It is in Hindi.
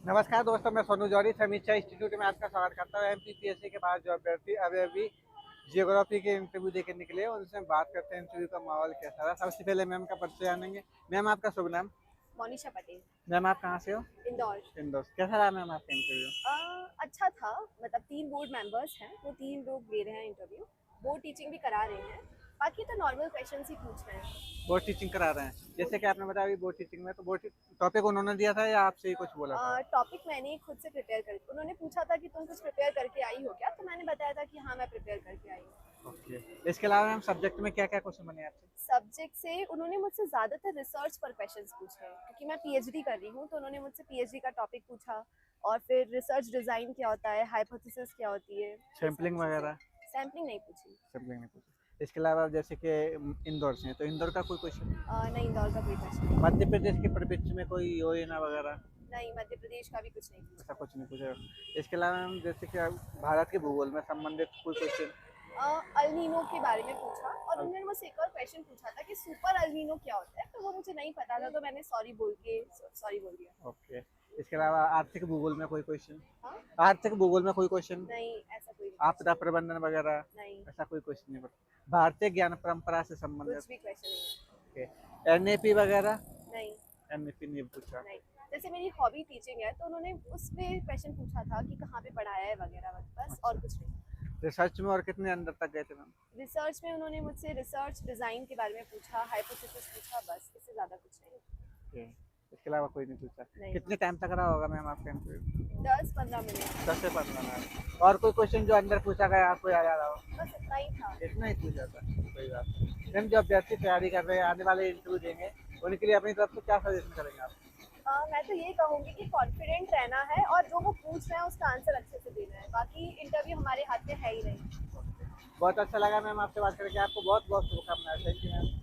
नमस्कार दोस्तों, मैं सोनू जौहरी समीक्षा इंस्टीट्यूट में आपका स्वागत करता हूँ। एमपीपीएससी के बाद जो अभ्यर्थी अभी जियोग्राफी के इंटरव्यू देके निकले हैं, उनसे हम बात करते हैं इंटरव्यू का माहौल कैसा रहा। सबसे पहले मैम का परिचय जानेंगे। मैम, आपका शुभ नाम? मोनिशा पटेल। मैम, आप कहाँ से हो? इंदौर। इंदौर। कैसा रहा मैम आपका इंटरव्यू? अच्छा था। मतलब 3 बोर्ड मेंबर्स हैं, वो 3 लोग ले रहे हैं इंटरव्यू। बोर्ड टीचिंग भी करा रहे हैं। बाकी तो नॉर्मल क्वेश्चंस ही पूछ रहे हैं। बोर्ड टीचिंग करा रहे हैं, जैसे कि आपने बताया अभी बोर्ड टीचिंग में, तो बोर्ड टॉपिक उन्होंने दिया था या आपसे ही कुछ बोला था? टॉपिक मैंने खुद से प्रिपेयर कर, उन्होंने पूछा था कि तुम कुछ प्रिपेयर करके आई हो क्या, तो मैंने बताया था कि हाँ मैं प्रिपेयर करके आई हूँ। ओके। इसके अलावा मैम सब्जेक्ट में क्या क्या क्वेश्चन बने आपसे? सब्जेक्ट से उन्होंने मुझसे ज़्यादातर रिसर्च पर क्वेश्चंस पूछे हैं, क्योंकि मैं पीएचडी कर रही हूँ, तो उन्होंने मुझसे पीएचडी का टॉपिक पूछा। और फिर रिसर्च डिज़ाइन क्या होता है, हाइपोथेसिस क्या होती है, सैम्पलिंग वगैरह? सैम्पलिंग नहीं पूछी। सैम्पलिंग नहीं पूछी। इसके अलावा जैसे कि इंदौर से हैं, तो इंदौर का कोई क्वेश्चन? नहीं, इंदौर का कोई क्वेश्चन नहीं। मध्य प्रदेश के परिप्रेक्ष्य में कोई योजना वगैरह? नहीं, मध्य प्रदेश का भी कुछ नहीं पूछा। ऐसा कुछ नहीं पूछा। इसके अलावा मैम जैसे कि भारत के भूगोल में संबंधित कोई क्वेश्चन? अल नीनो के बारे में पूछा, और उन्होंने मुझसे एक और क्वेश्चन पूछा था कि सुपर अल नीनो क्या होता है, तो वो मुझे नहीं पता था, तो मैंने सॉरी बोल दिया। ओके। इसके अलावा आर्थिक भूगोल में कोई क्वेश्चन? हाँ? आर्थिक भूगोल में कोई क्वेश्चन? नहीं, ऐसा कोई आपदा question प्रबंधन वगैरह? नहीं। ऐसा कोई क्वेश्चन नहीं पता। भारतीय ज्ञान परंपरा से कुछ संबंधित? भी क्वेश्चन नहीं ओके। एनएपी वगैरह? है। नहीं। एनएपी नहीं पूछा। नहीं। जैसे मेरी हॉबी टीचिंग है, तो उन्होंने उसमें क्वेश्चन पूछा था कि कहाँ पे पढ़ाया है वगैरह, बस और कुछ नहीं। रिसर्च में और कितने अंदर तक गए थे मैम? रिसर्च में उन्होंने मुझसे रिसर्च डिज़ाइन के बारे में पूछा, हाइपोथेसिस पूछा, बस इससे ज़्यादा कुछ नहीं। ओके। इसके अलावा कोई नहीं पूछा? नहीं। कितने टाइम तक रहा होगा मैम आपका इंटरव्यू? 10-15 मिनट। 10 से 15 मिनट। और कोई क्वेश्चन जो अंदर पूछा गया आपको याद आ रहा हो? बस इतना ही था। इतना ही पूछा था, कोई बात नहीं। मैम, जो अभ्यर्थी तैयारी कर रहे हैं, आने वाले इंटरव्यू देंगे, उनके लिए अपनी तरफ से क्या सजेशन करेंगे आप? मैं तो ये कहूँगी कि कॉन्फिडेंट रहना है, और जो वो पूछ रहे हैं उसका आंसर अच्छे से देना है। बाकी इंटरव्यू हमारे हाथ में है ही नहीं। बहुत अच्छा लगा मैम आपसे बात करके। आपको बहुत बहुत शुभकामनाएं। Thank you ma'am.